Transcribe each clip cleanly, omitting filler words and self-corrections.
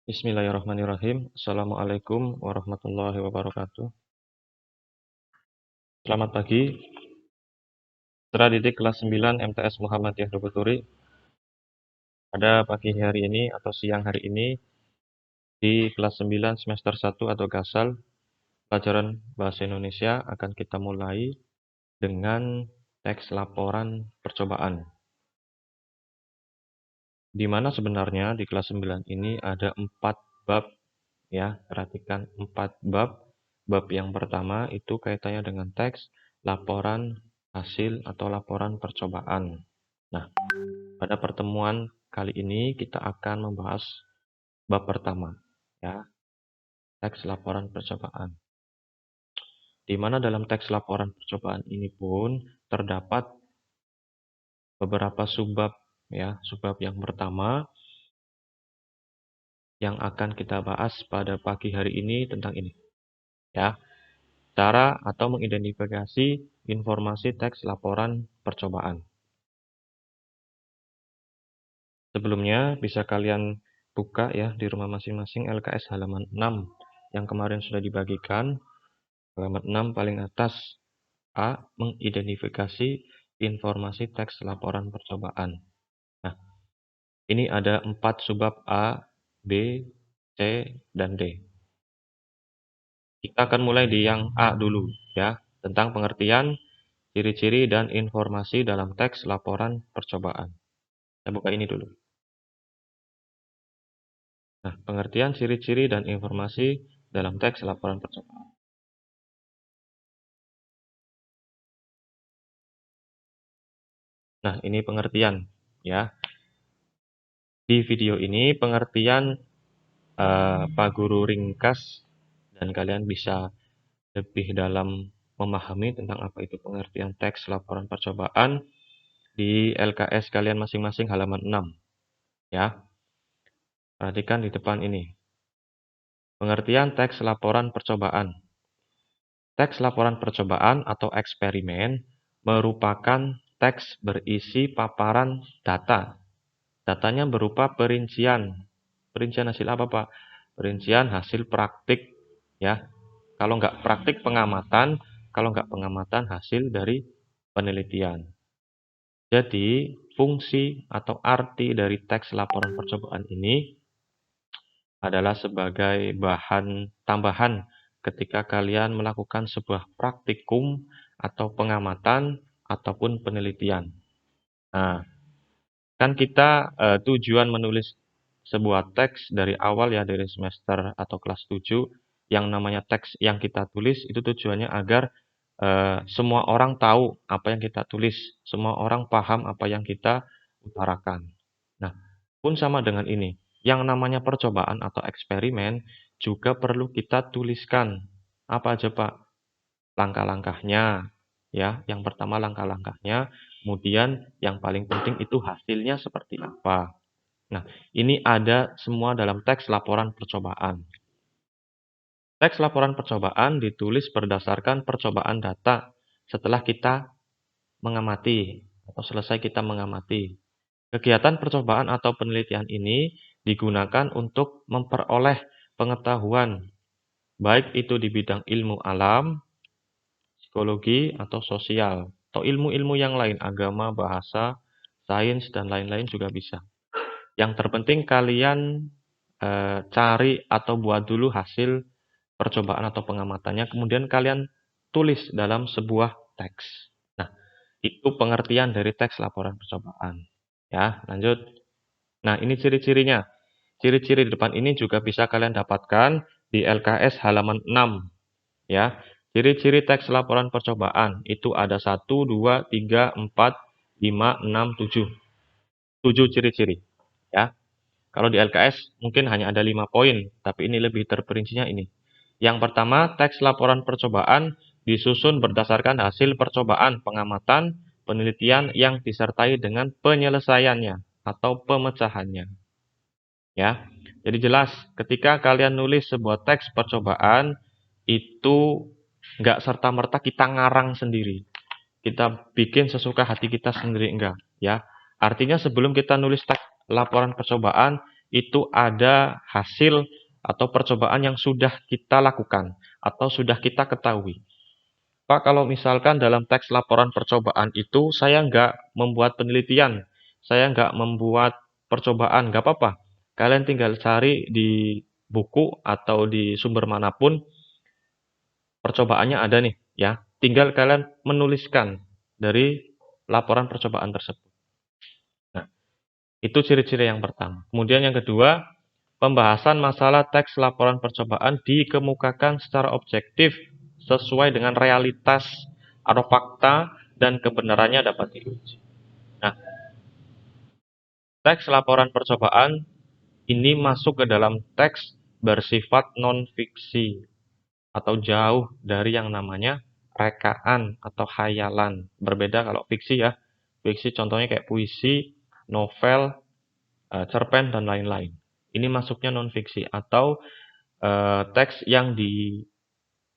Bismillahirrahmanirrahim. Assalamualaikum warahmatullahi wabarakatuh. Selamat pagi, putra didik kelas 9 MTS Muhammadiyah Lubuk Pada pagi hari ini atau siang hari ini di kelas 9 semester 1 atau GASAL, pelajaran Bahasa Indonesia akan kita mulai dengan teks laporan percobaan. Di mana sebenarnya di kelas 9 ini ada 4 bab, ya, perhatikan 4 bab. Bab yang pertama itu kaitannya dengan teks laporan hasil atau laporan percobaan. Nah, pada pertemuan kali ini kita akan membahas bab pertama, ya, teks laporan percobaan. Di mana dalam teks laporan percobaan ini pun terdapat beberapa subbab, ya. Subbab yang pertama yang akan kita bahas pada pagi hari ini tentang ini, ya. Cara atau mengidentifikasi informasi teks laporan percobaan. Sebelumnya bisa kalian buka ya di rumah masing-masing LKS halaman 6 yang kemarin sudah dibagikan. Halaman 6 paling atas. A. Mengidentifikasi informasi teks laporan percobaan. Nah, ini ada 4 subbab A, B, C, dan D. Kita akan mulai di yang A dulu, ya, tentang pengertian, ciri-ciri, dan informasi dalam teks laporan percobaan. Kita buka ini dulu. Nah, pengertian, ciri-ciri, dan informasi dalam teks laporan percobaan. Nah, ini pengertian, ya. Di video ini pengertian Pak Guru ringkas dan kalian bisa lebih dalam memahami tentang apa itu pengertian teks laporan percobaan di LKS kalian masing-masing halaman 6, ya. Perhatikan di depan ini. Pengertian teks laporan percobaan. Teks laporan percobaan atau eksperimen merupakan teks berisi paparan data. Datanya berupa perincian. Perincian hasil apa, Pak? Perincian hasil praktik, ya. Kalau nggak praktik pengamatan, kalau nggak pengamatan hasil dari penelitian. Jadi, fungsi atau arti dari teks laporan percobaan ini adalah sebagai bahan tambahan ketika kalian melakukan sebuah praktikum atau pengamatan ataupun penelitian. Nah, kan kita tujuan menulis sebuah teks dari awal ya, dari semester atau kelas 7, yang namanya teks yang kita tulis itu tujuannya agar semua orang tahu apa yang kita tulis, semua orang paham apa yang kita utarakan. Nah, pun sama dengan ini. Yang namanya percobaan atau eksperimen juga perlu kita tuliskan. Apa aja, Pak? Langkah-langkahnya, ya. Yang pertama langkah-langkahnya, kemudian yang paling penting itu hasilnya seperti apa. Nah, ini ada semua dalam teks laporan percobaan. Teks laporan percobaan ditulis berdasarkan percobaan data setelah kita mengamati atau selesai kita mengamati. Kegiatan percobaan atau penelitian ini digunakan untuk memperoleh pengetahuan, baik itu di bidang ilmu alam, psikologi, atau sosial, atau ilmu-ilmu yang lain, agama, bahasa, sains, dan lain-lain juga bisa. Yang terpenting kalian cari atau buat dulu hasil percobaan atau pengamatannya, kemudian kalian tulis dalam sebuah teks. Nah, itu pengertian dari teks laporan percobaan. Ya, lanjut. Nah, ini ciri-cirinya. Ciri-ciri di depan ini juga bisa kalian dapatkan di LKS halaman 6. Ya, ciri-ciri teks laporan percobaan itu ada 1, 2, 3, 4, 5, 6, 7. 7 ciri-ciri. Ya, kalau di LKS mungkin hanya ada 5 poin, tapi ini lebih terperincinya ini. Yang pertama, teks laporan percobaan disusun berdasarkan hasil percobaan, pengamatan, penelitian yang disertai dengan penyelesaiannya atau pemecahannya. Ya, jadi jelas ketika kalian nulis sebuah teks percobaan itu nggak serta-merta kita ngarang sendiri. Kita bikin sesuka hati kita sendiri, enggak, ya. Artinya sebelum kita nulis teks laporan percobaan, itu ada hasil atau percobaan yang sudah kita lakukan atau sudah kita ketahui. Pak, kalau misalkan dalam teks laporan percobaan itu saya nggak membuat penelitian, saya nggak membuat percobaan, nggak apa-apa. Kalian tinggal cari di buku atau di sumber manapun, percobaannya ada nih, ya. Tinggal kalian menuliskan dari laporan percobaan tersebut. Nah, itu ciri-ciri yang pertama. Kemudian yang kedua, pembahasan masalah teks laporan percobaan dikemukakan secara objektif sesuai dengan realitas atau fakta dan kebenarannya dapat diuji. Nah, teks laporan percobaan ini masuk ke dalam teks bersifat non-fiksi atau jauh dari yang namanya rekaan atau khayalan. Berbeda kalau fiksi ya. Fiksi contohnya kayak puisi, novel, cerpen, dan lain-lain. Ini masuknya non-fiksi atau teks yang dibuat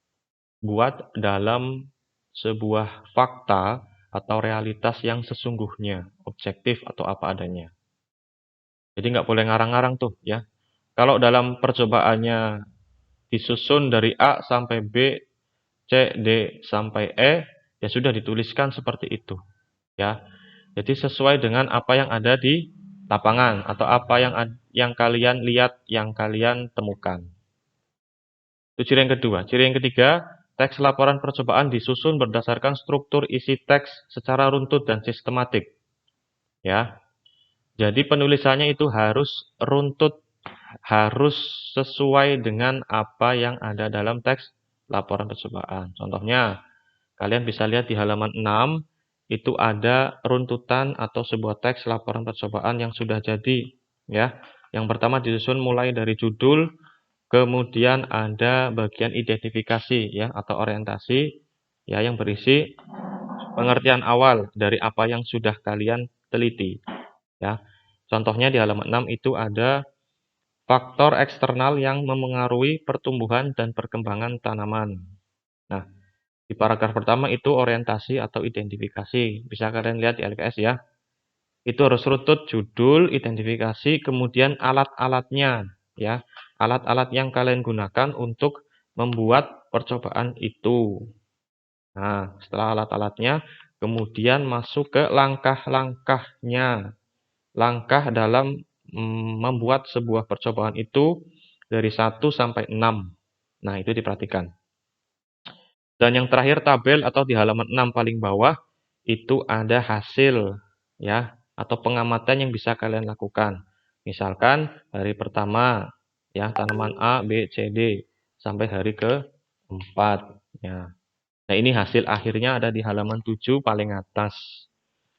dalam sebuah fakta atau realitas yang sesungguhnya, objektif atau apa adanya. Jadi nggak boleh ngarang-ngarang tuh ya. Kalau dalam percobaannya disusun dari A sampai B, C, D sampai E, ya sudah dituliskan seperti itu ya. Jadi sesuai dengan apa yang ada di lapangan atau apa yang kalian lihat, yang kalian temukan. Itu ciri yang kedua. Ciri yang ketiga, teks laporan percobaan disusun berdasarkan struktur isi teks secara runtut dan sistematik. Ya. Jadi penulisannya itu harus runtut, harus sesuai dengan apa yang ada dalam teks laporan percobaan. Contohnya, kalian bisa lihat di halaman 6, itu ada runtutan atau sebuah teks laporan percobaan yang sudah jadi. Ya. Yang pertama disusun mulai dari judul, kemudian ada bagian identifikasi ya atau orientasi ya yang berisi pengertian awal dari apa yang sudah kalian teliti. Ya. Contohnya di halaman 6 itu ada faktor eksternal yang memengaruhi pertumbuhan dan perkembangan tanaman. Nah, di paragraf pertama itu orientasi atau identifikasi. Bisa kalian lihat di LKS ya. Itu harus runtut judul, identifikasi, kemudian alat-alatnya ya. Alat-alat yang kalian gunakan untuk membuat percobaan itu. Nah, setelah alat-alatnya, kemudian masuk ke langkah-langkahnya. Langkah dalam membuat sebuah percobaan itu dari 1 sampai 6. Nah, itu diperhatikan. Dan yang terakhir tabel atau di halaman 6 paling bawah itu ada hasil ya atau pengamatan yang bisa kalian lakukan. Misalkan hari pertama ya tanaman A, B, C, D sampai hari ke-4 ya. Nah, ini hasil akhirnya ada di halaman 7 paling atas.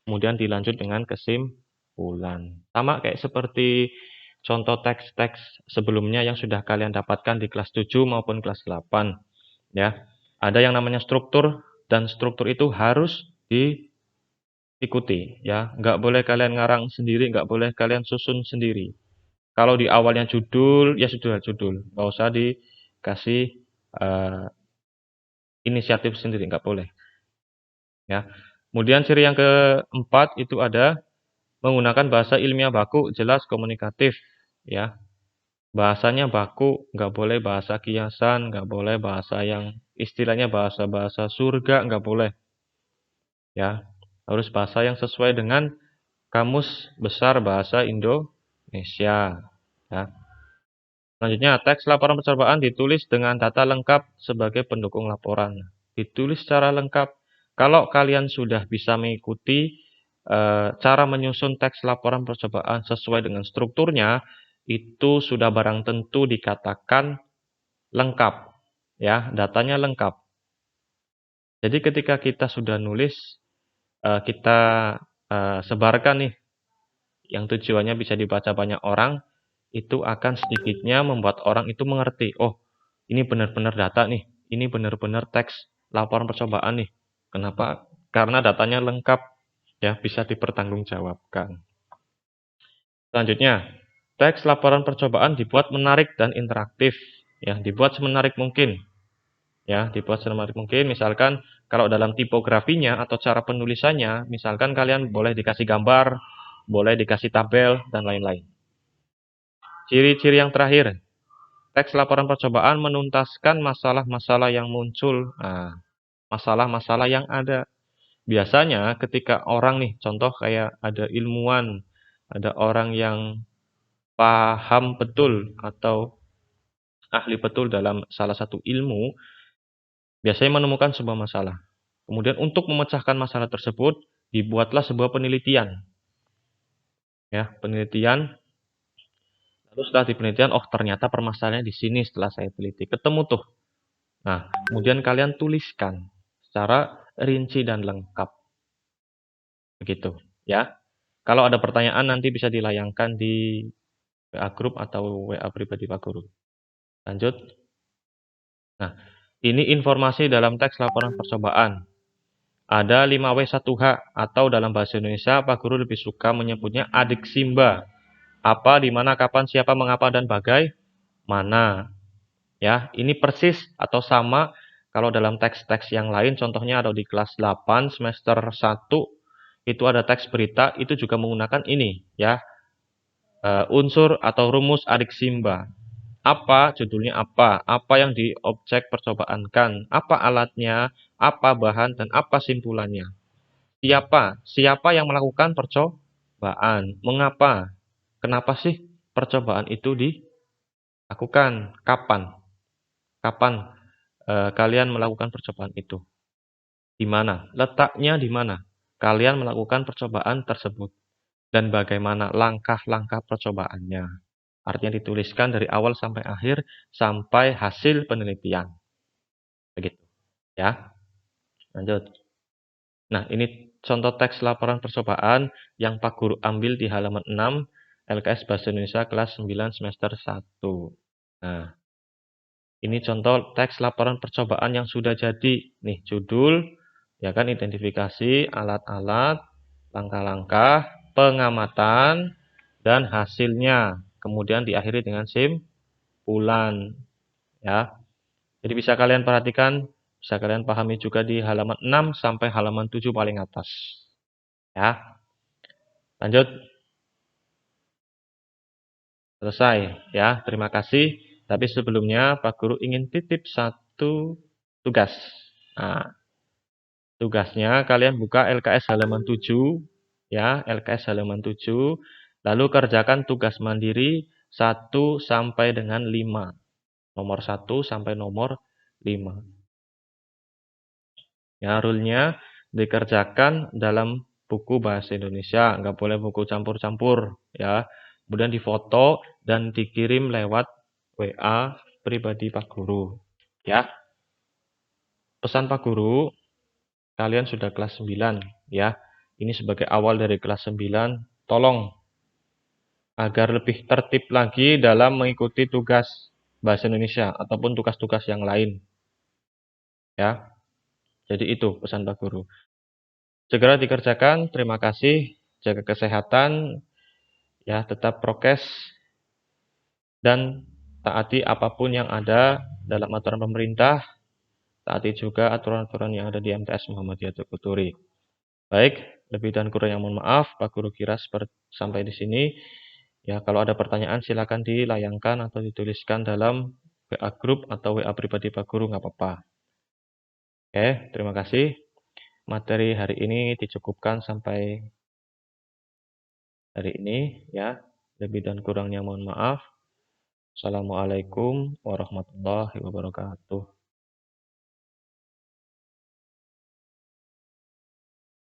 Kemudian dilanjut dengan kesimpulan. Sama kayak seperti contoh teks-teks sebelumnya yang sudah kalian dapatkan di kelas 7 maupun kelas 8 ya. Ada yang namanya struktur dan struktur itu harus diikuti ya. Nggak boleh kalian ngarang sendiri, nggak boleh kalian susun sendiri. Kalau di awalnya judul, ya sudah judul. Nggak usah dikasih inisiatif sendiri, nggak boleh. Ya. Kemudian ciri yang keempat itu ada menggunakan bahasa ilmiah baku, jelas, komunikatif. Ya. Bahasanya baku, nggak boleh bahasa kiasan, nggak boleh bahasa yang istilahnya bahasa-bahasa surga, nggak boleh. Ya, harus bahasa yang sesuai dengan Kamus Besar Bahasa Indonesia. Ya. Selanjutnya, teks laporan percobaan ditulis dengan data lengkap sebagai pendukung laporan. Ditulis secara lengkap. Kalau kalian sudah bisa mengikuti cara menyusun teks laporan percobaan sesuai dengan strukturnya, itu sudah barang tentu dikatakan lengkap. Ya, datanya lengkap. Jadi ketika kita sudah nulis, kita sebarkan nih, yang tujuannya bisa dibaca banyak orang, itu akan sedikitnya membuat orang itu mengerti, oh ini benar-benar data nih, ini benar-benar teks laporan percobaan nih. Kenapa? Karena datanya lengkap, ya bisa dipertanggungjawabkan. Selanjutnya, teks laporan percobaan dibuat menarik dan interaktif, ya dibuat semenarik mungkin. Ya, dibuat semenarik mungkin. Misalkan kalau dalam tipografinya atau cara penulisannya, misalkan kalian boleh dikasih gambar, boleh dikasih tabel dan lain-lain. Ciri-ciri yang terakhir, teks laporan percobaan menuntaskan masalah-masalah yang muncul. Nah, masalah-masalah yang ada. Biasanya ketika orang nih, contoh kayak ada ilmuwan, ada orang yang paham betul atau ahli betul dalam salah satu ilmu, biasanya menemukan sebuah masalah. Kemudian untuk memecahkan masalah tersebut, dibuatlah sebuah penelitian. Ya, penelitian. Lalu setelah di penelitian, oh ternyata permasalahannya di sini setelah saya teliti. Ketemu tuh. Nah, kemudian kalian tuliskan secara rinci dan lengkap. Begitu, ya. Kalau ada pertanyaan nanti bisa dilayangkan di WA Group atau WA pribadi Pak Guru. Lanjut. Nah, ini informasi dalam teks laporan percobaan. Ada 5W1H atau dalam bahasa Indonesia Pak Guru lebih suka menyebutnya adik Simba. Apa, di mana, kapan, siapa, mengapa, dan bagaimana. Ya, ini persis atau sama kalau dalam teks-teks yang lain, contohnya ada di kelas 8 semester 1 itu ada teks berita, itu juga menggunakan ini ya. Unsur atau rumus adik Simba. Apa judulnya, apa yang diobjek percobaankan, apa alatnya, apa bahan, dan apa simpulannya. Siapa yang melakukan percobaan, mengapa, kenapa sih percobaan itu dilakukan, kapan kalian melakukan percobaan itu, di mana, letaknya di mana kalian melakukan percobaan tersebut, dan bagaimana langkah-langkah percobaannya. Artinya dituliskan dari awal sampai akhir, sampai hasil penelitian. Begitu. Ya, lanjut. Nah, ini contoh teks laporan percobaan yang Pak Guru ambil di halaman 6, LKS Bahasa Indonesia kelas 9 semester 1. Nah, ini contoh teks laporan percobaan yang sudah jadi. Nih, judul, ya kan, identifikasi, alat-alat, langkah-langkah, pengamatan, dan hasilnya. Kemudian diakhiri dengan simpulan. Ya, jadi bisa kalian perhatikan, bisa kalian pahami juga di halaman 6 sampai halaman 7 paling atas. Ya, lanjut. Selesai. Ya, terima kasih. Tapi sebelumnya Pak Guru ingin titip satu tugas. Nah, tugasnya kalian buka LKS halaman 7. Ya, LKS halaman 7. Lalu kerjakan tugas mandiri 1 sampai dengan 5. Nomor 1 sampai nomor 5. Ya, rule-nya dikerjakan dalam buku bahasa Indonesia, nggak boleh buku campur-campur, ya. Kemudian difoto dan dikirim lewat WA pribadi Pak Guru, ya. Pesan Pak Guru, kalian sudah kelas 9, ya. Ini sebagai awal dari kelas 9, tolong agar lebih tertib lagi dalam mengikuti tugas bahasa Indonesia ataupun tugas-tugas yang lain, ya. Jadi itu pesan Pak Guru. Segera dikerjakan, terima kasih, jaga kesehatan, ya tetap prokes, dan taati apapun yang ada dalam aturan pemerintah, taati juga aturan-aturan yang ada di MTS Muhammadiyah Tukuturi. Baik, lebih dan kurang yang mohon maaf, Pak Guru kira sampai di sini. Ya, kalau ada pertanyaan silakan dilayangkan atau dituliskan dalam WA Group atau WA pribadi Pak Guru, nggak apa-apa. Oke, terima kasih. Materi hari ini dicukupkan sampai hari ini, ya. Lebih dan kurangnya mohon maaf. Assalamualaikum warahmatullahi wabarakatuh.